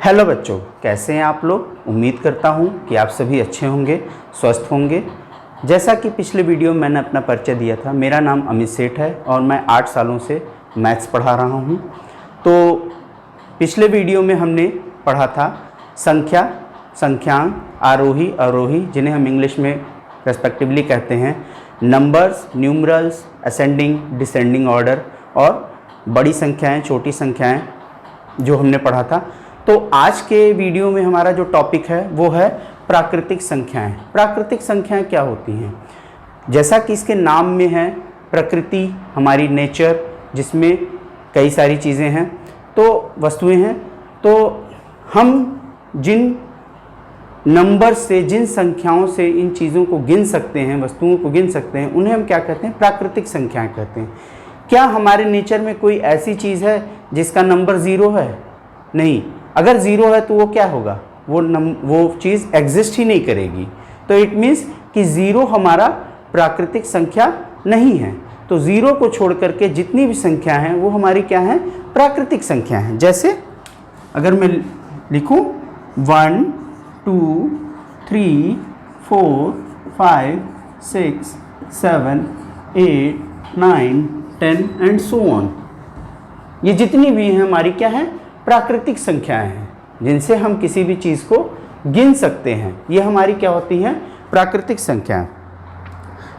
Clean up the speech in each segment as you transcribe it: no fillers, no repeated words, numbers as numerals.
Hello बच्चों, कैसे हैं आप लोग। उम्मीद करता हूं कि आप सभी अच्छे होंगे, स्वस्थ होंगे। जैसा कि पिछले वीडियो में मैंने अपना परिचय दिया था, मेरा नाम अमित सेठ है और मैं 8 सालों से मैथ्स पढ़ा रहा हूं। तो पिछले वीडियो में हमने पढ़ा था संख्या, संख्यांक, आरोही अवरोही, जिन्हें हम इंग्लिश में रेस्पेक्टिवली कहते हैं numbers, numerals, ascending descending order, और बड़ी संख्याएँ, छोटी संख्याएँ जो हमने पढ़ा था। तो आज के वीडियो में हमारा जो टॉपिक है वो है प्राकृतिक संख्याएं। प्राकृतिक संख्याएं क्या होती हैं? जैसा कि इसके नाम में है, प्रकृति हमारी नेचर, जिसमें कई सारी चीज़ें हैं, तो वस्तुएं हैं। तो हम जिन नंबर से, जिन संख्याओं से इन चीज़ों को गिन सकते हैं, वस्तुओं को गिन सकते हैं, उन्हें हम क्या कहते हैं? प्राकृतिक संख्याएं कहते हैं। क्या हमारे नेचर में कोई ऐसी चीज़ है जिसका नंबर ज़ीरो है? नहीं। अगर ज़ीरो है तो वो क्या होगा? वो चीज़ एग्जिस्ट ही नहीं करेगी। तो इट मीन्स कि ज़ीरो हमारा प्राकृतिक संख्या नहीं है। तो ज़ीरो को छोड़ करके जितनी भी संख्या हैं वो हमारी क्या हैं? प्राकृतिक संख्या हैं। जैसे अगर मैं लिखूं 1 2 3 4 5 6 7 8 9 10 एंड सो ऑन, ये जितनी भी हैं हमारी क्या हैं? प्राकृतिक संख्याएं हैं, जिनसे हम किसी भी चीज़ को गिन सकते हैं। ये हमारी क्या होती हैं? प्राकृतिक संख्याएं।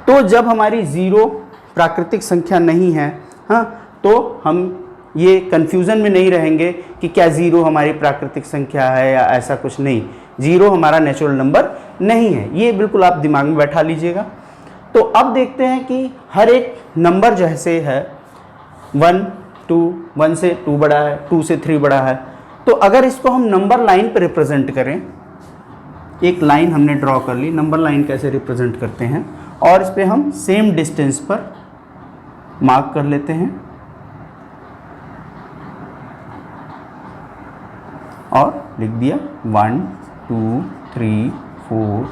तो जब हमारी ज़ीरो प्राकृतिक संख्या नहीं है, हाँ, तो हम ये कन्फ्यूज़न में नहीं रहेंगे कि क्या ज़ीरो हमारी प्राकृतिक संख्या है या ऐसा कुछ नहीं। ज़ीरो हमारा नेचुरल नंबर नहीं है, ये बिल्कुल आप दिमाग में बैठा लीजिएगा। तो अब देखते हैं कि हर एक नंबर जैसे है 1 1 से 2 बड़ा है, 2 से 3 बड़ा है। तो अगर इसको हम नंबर लाइन पर रिप्रेजेंट करें, एक लाइन हमने ड्रॉ कर ली, नंबर लाइन कैसे रिप्रेजेंट करते हैं, और इस पर हम सेम डिस्टेंस पर मार्क कर लेते हैं और लिख दिया 1 2 3 4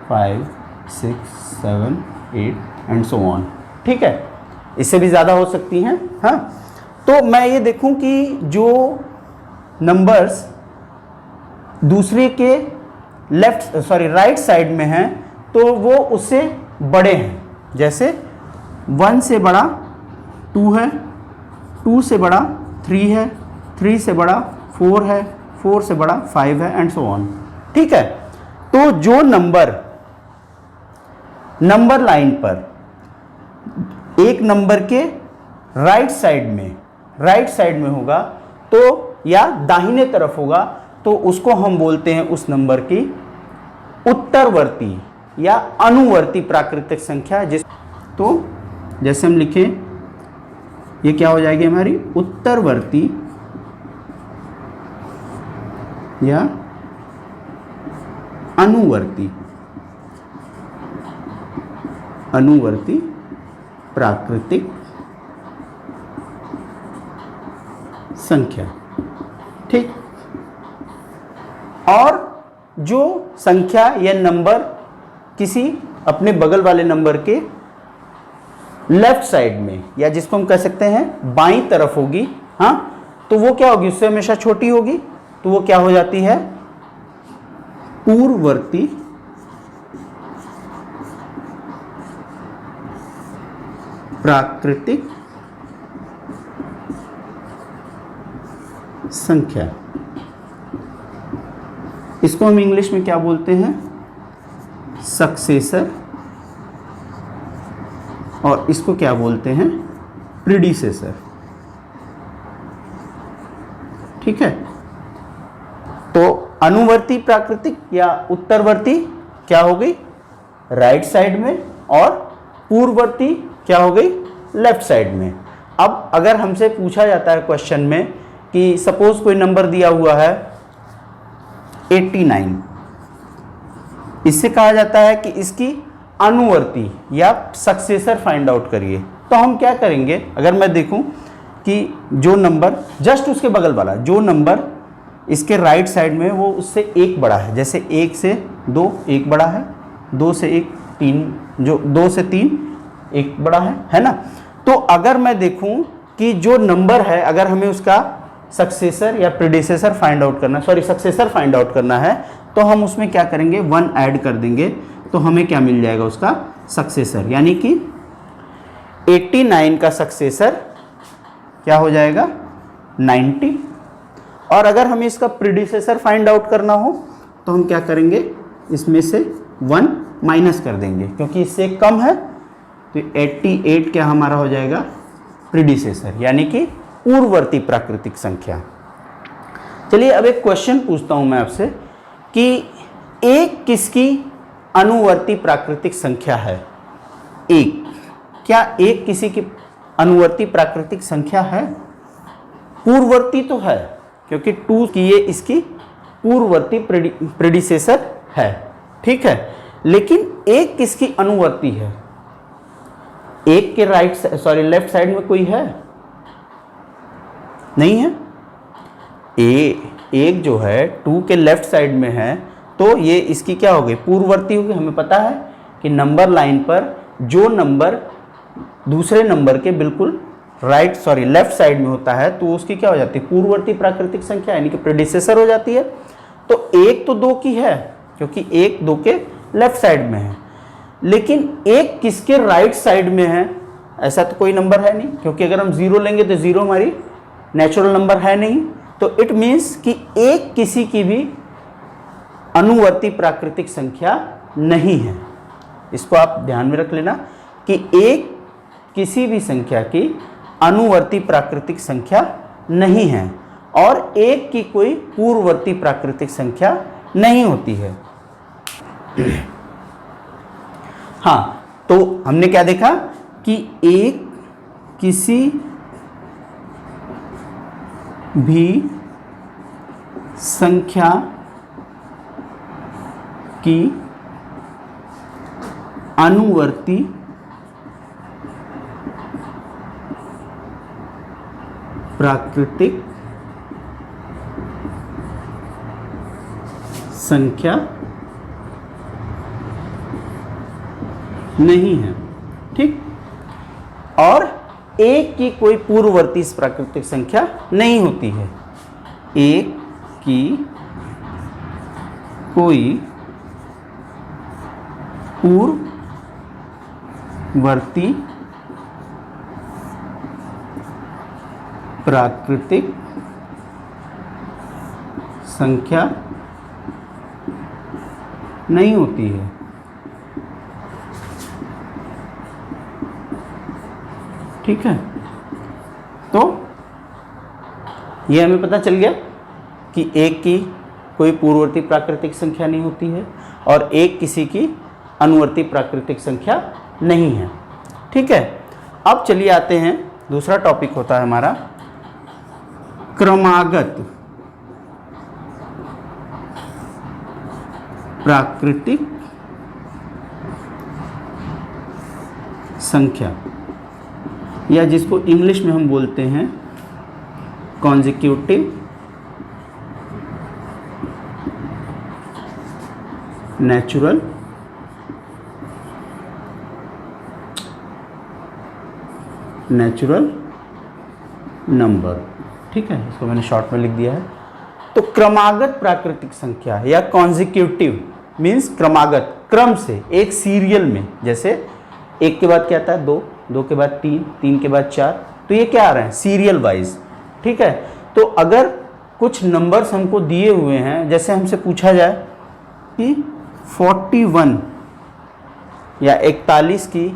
5 6 7 8 एंड सो ऑन। ठीक है, इससे भी ज़्यादा हो सकती हैं। हाँ, तो मैं ये देखूं कि जो नंबर्स दूसरे के राइट साइड में हैं तो वो उससे बड़े हैं। जैसे 1 से बड़ा 2 है, 2 से बड़ा 3 है, 3 से बड़ा 4 है, 4 से बड़ा 5 है एंड सो ऑन। ठीक है, तो जो नंबर लाइन पर एक नंबर के राइट साइड में होगा तो, या दाहिने तरफ होगा, तो उसको हम बोलते हैं उस नंबर की उत्तरवर्ती या अनुवर्ती प्राकृतिक संख्या। तो जैसे हम लिखें, ये क्या हो जाएगी हमारी? उत्तरवर्ती या अनुवर्ती प्राकृतिक संख्या। ठीक। और जो संख्या या नंबर किसी अपने बगल वाले नंबर के लेफ्ट साइड में, या जिसको हम कह सकते हैं बाईं तरफ होगी, हाँ, तो वो क्या होगी? उससे हमेशा छोटी होगी, तो वो क्या हो जाती है? पूर्ववर्ती प्राकृतिक संख्या। इसको हम इंग्लिश में क्या बोलते हैं? सक्सेसर, और इसको क्या बोलते हैं? प्रीडिसेसर। ठीक है, तो अनुवर्ती प्राकृतिक या उत्तरवर्ती क्या हो गई? राइट साइड में, और पूर्ववर्ती क्या हो गई? लेफ्ट साइड में। अब अगर हमसे पूछा जाता है क्वेश्चन में कि सपोज कोई नंबर दिया हुआ है 89, इससे कहा जाता है कि इसकी अनुवर्ती या सक्सेसर फाइंड आउट करिए। तो हम क्या करेंगे? अगर मैं देखूं कि जो नंबर जस्ट उसके बगल वाला, जो नंबर इसके राइट साइड में, वो उससे एक बड़ा है। जैसे 1 से 2 एक बड़ा है, 2 से 1 3, जो 2 से 3 एक बड़ा है ना। तो अगर मैं देखूं कि जो नंबर है, अगर हमें उसका सक्सेसर या प्रीडिसेसर फाइंड आउट करना, सॉरी सक्सेसर फाइंड आउट करना है, तो हम उसमें क्या करेंगे 1 ऐड कर देंगे, तो हमें क्या मिल जाएगा उसका सक्सेसर, यानी कि 89 का सक्सेसर क्या हो जाएगा 90। और अगर हमें इसका प्रीडिसेसर फाइंड आउट करना हो तो हम क्या करेंगे, इसमें से 1 माइनस कर देंगे, क्योंकि इससे कम है, तो 88 क्या हमारा हो जाएगा प्रीडिसेसर, यानी कि पूर्ववर्ती प्राकृतिक संख्या। चलिए अब एक क्वेश्चन पूछता हूं मैं आपसे कि एक किसकी अनुवर्ती प्राकृतिक संख्या है? एक, क्या एक किसी की अनुवर्ती प्राकृतिक संख्या है? पूर्ववर्ती तो है, क्योंकि 2 की ये इसकी पूर्ववर्ती प्रीडिसेसर है, ठीक है, लेकिन एक किसकी अनुवर्ती है? एक के लेफ्ट साइड में कोई है? नहीं है। एक जो है 2 के लेफ्ट साइड में है, तो ये इसकी क्या हो गई पूर्ववर्ती होगी। हमें पता है कि नंबर लाइन पर जो नंबर दूसरे नंबर के बिल्कुल लेफ्ट साइड में होता है, तो उसकी क्या हो जाती है पूर्ववर्ती प्राकृतिक संख्या, यानी कि प्रीडिसेसर हो जाती है। तो एक तो 2 की है, क्योंकि एक 2 के लेफ्ट साइड में है, लेकिन एक किसके राइट साइड में है? ऐसा तो कोई नंबर है नहीं, क्योंकि अगर हम 0 लेंगे तो 0 हमारी नेचुरल नंबर है नहीं, तो इट मीन्स कि एक किसी की भी अनुवर्ती प्राकृतिक संख्या नहीं है। इसको आप ध्यान में रख लेना कि एक किसी भी संख्या की अनुवर्ती प्राकृतिक संख्या नहीं है और एक की कोई पूर्ववर्ती प्राकृतिक संख्या नहीं होती है। हाँ, तो हमने क्या देखा कि एक किसी भी संख्या की अनुवर्ती प्राकृतिक संख्या नहीं है, ठीक। और एक की कोई पूर्ववर्ती प्राकृतिक संख्या नहीं होती है। एक की कोई पूर्ववर्ती प्राकृतिक संख्या नहीं होती है। ठीक है, तो ये हमें पता चल गया कि एक की कोई पूर्ववर्ती प्राकृतिक संख्या नहीं होती है और एक किसी की अनुवर्ती प्राकृतिक संख्या नहीं है। ठीक है, अब चलिए आते हैं, दूसरा टॉपिक होता है हमारा क्रमागत प्राकृतिक संख्या, या जिसको इंग्लिश में हम बोलते हैं कॉन्जिक्यूटिव नेचुरल नंबर। ठीक है, इसको मैंने शॉर्ट में लिख दिया है। तो क्रमागत प्राकृतिक संख्या या कॉन्जिक्यूटिव मीन्स क्रमागत, क्रम से, एक सीरियल में, जैसे एक के बाद क्या आता है 2, 2 के बाद 3, 3 के बाद 4, तो ये क्या आ रहा है सीरियल वाइज। ठीक है, तो अगर कुछ नंबर्स हमको दिए हुए हैं, जैसे हमसे पूछा जाए कि 41 या 41 की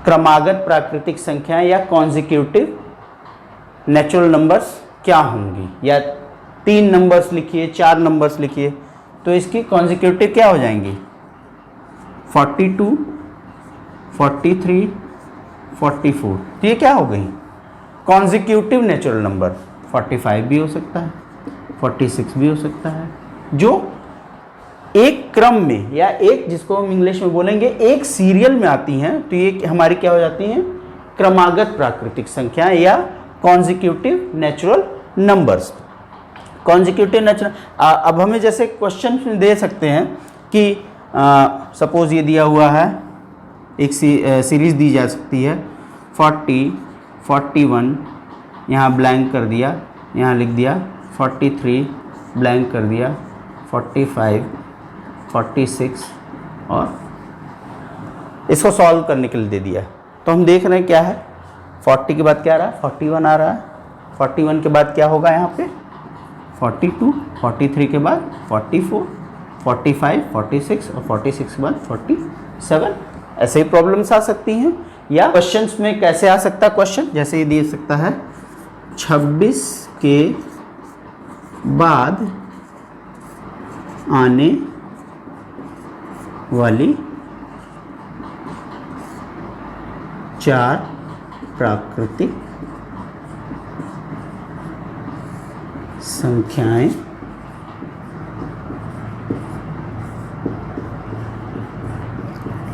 क्रमागत प्राकृतिक संख्या या कॉन्जिक्यूटिव नेचुरल नंबर्स क्या होंगी, या 3 नंबर्स लिखिए, 4 नंबर्स लिखिए, तो इसकी कॉन्जिक्यूटिव क्या हो जाएंगी 42, 43, 44। तो ये क्या हो गई कॉन्जिक्यूटिव नेचुरल नंबर। 45 भी हो सकता है, 46 भी हो सकता है, जो एक क्रम में या एक, जिसको हम इंग्लिश में बोलेंगे एक सीरियल में आती हैं, तो ये हमारी क्या हो जाती हैं क्रमागत प्राकृतिक संख्या या consecutive natural numbers. Consecutive natural, अब हमें जैसे क्वेश्चन दे सकते हैं कि सपोज ये दिया हुआ है, एक सीरीज दी जा सकती है 40, 41, यहाँ ब्लैंक कर दिया, यहाँ लिख दिया 43, ब्लैंक कर दिया 45, 46 और इसको सॉल्व करने के लिए दे दिया। तो हम देख रहे हैं क्या है, 40 के बाद क्या आ रहा है, 41 आ रहा है, 41 के बाद क्या होगा यहाँ पे 42, 43 के बाद 44, 45, 46 और 46 के बाद 47। ऐसे ही प्रॉब्लम्स आ सकती हैं। या क्वेश्चंस में कैसे आ सकता है क्वेश्चन, जैसे ये दे सकता है 26 के बाद आने वाली 4 प्राकृतिक संख्याएं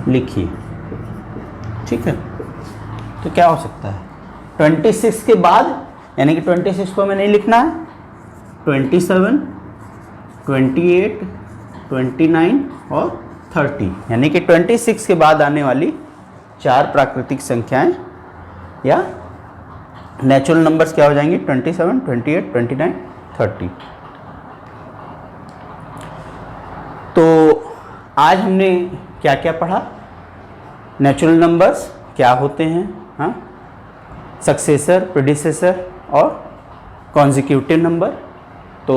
लिखिए। ठीक है, तो क्या हो सकता है 26 के बाद, यानी कि 26 को हमें नहीं लिखना है, 27, 28, 29 और 30, यानी कि 26 के बाद आने वाली 4 प्राकृतिक संख्याएं या नेचुरल नंबर्स क्या हो जाएंगे 27, 28, 29, 30। तो आज हमने क्या क्या पढ़ा, नेचुरल नंबर्स क्या होते हैं, हाँ, सक्सेसर, प्रीडिसेसर और कॉन्जिक्यूटिव नंबर। तो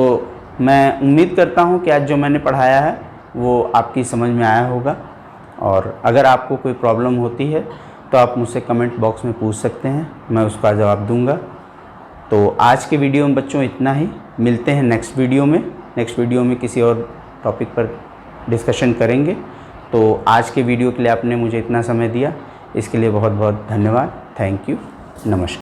मैं उम्मीद करता हूँ कि आज जो मैंने पढ़ाया है वो आपकी समझ में आया होगा। और अगर आपको कोई प्रॉब्लम होती है तो आप मुझसे कमेंट बॉक्स में पूछ सकते हैं, मैं उसका जवाब दूंगा। तो आज के वीडियो में बच्चों इतना ही, मिलते हैं नेक्स्ट वीडियो में। नेक्स्ट वीडियो में किसी और टॉपिक पर डिस्कशन करेंगे। तो आज के वीडियो के लिए आपने मुझे इतना समय दिया, इसके लिए बहुत बहुत धन्यवाद। थैंक यू, नमस्कार।